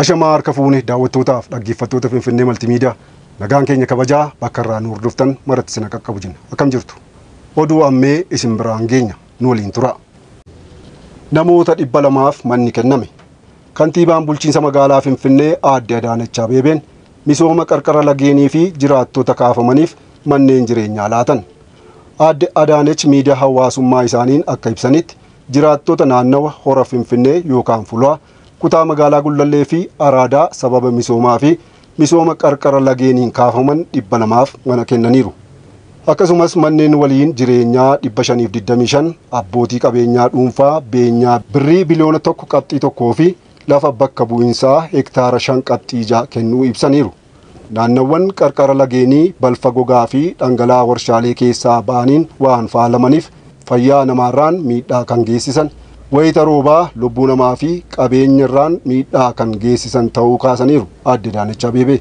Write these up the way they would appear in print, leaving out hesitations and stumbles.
Ashamaa harka fuune daawwattootaaf dhaggeeffattoota Finfinnee Maltiimiidiyaa nagaan keenya kabajaa bakka irraa nu hordoftan maratti isin qaqqabu jenna. Akkam jirtu? Oduu ammee isin biraan geenya nu waliin tura. Namoota 200f manni kenname. Kantiibaan bulchiinsa magaalaa Finfinnee Aadde Adaanech Abeebeen misooma qarqara lageenii fi jiraattota kaafamaniif manneen jireenyaa laatan. Aadde Adaanech miidiyaa hawaasummaa isaaniin akka ibsanitti jiraattota naannawa hora Finfinnee yookaan Fulaa kutaa magaalaa Gullallee fi Araadaa sababa misoomaa fi misooma qarqara lageeniin kaafaman 200f mana kennaniiru. Akkasumas manneen waliin jireenyaa 525 abbootii qabeenyaa dhuunfaa beenyaa birrii biliyoona 1.1 fi lafa bakka bu'insaa hektaara 5.6 kennuu ibsaniiru. Naannawwan qarqara lageenii balfa gogaa fi dhangala'aa warshaalee keessaa ba'aniin waan faalamaniif fayyaa namaarraan miidhaa kan geessisan wayita roobaa lubbuu namaa fi qabeenyarraan miidhaa kan geessisan ta'uu kaasaniiru Aadde Adaanech Abeebee.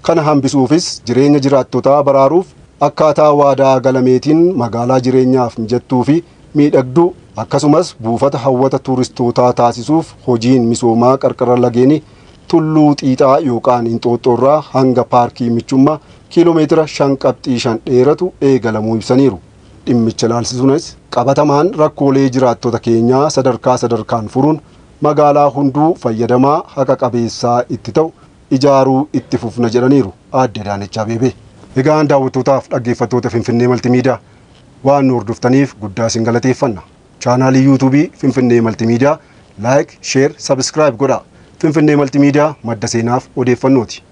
Kana hambisuufis jireenya jiraattotaa baraaruuf akkaataa waadaa galameetiin magaalaa jireenyaaf mijattuu fi miidhagduu akkasumas buufata hawwata tuuristootaa taasisuuf hojiin misoomaa qarqara lageenii Tulluu Xiixaa yookaan Inxooxxoorraa hanga paarkii Michummaa kiiloomeetira 5.5 dheeratu eegalamuu ibsaniiru. Dhimmicha ilaalchisuunis qabatamaan rakkoolee jiraattota keenyaa sadarkaan furuun magaalaa hunduu fayyadamaa haqa qabeessaa itti ta'u ijaaruu itti fufna jedhaniiru Aadde Adaanech Abeebee. Egaan daawwattootaaf dhaggeeffattoota Finfinnee Maltiimiidiyaa waan nu hordoftaniif guddaa isin galateeffanna. Chaanaalii yuutuubii Finfinnee Maltiimiidiyaa like, share, subscribe godhaa. Finfinnee Maltiimiidiyaa madda seenaaf odeeffannooti.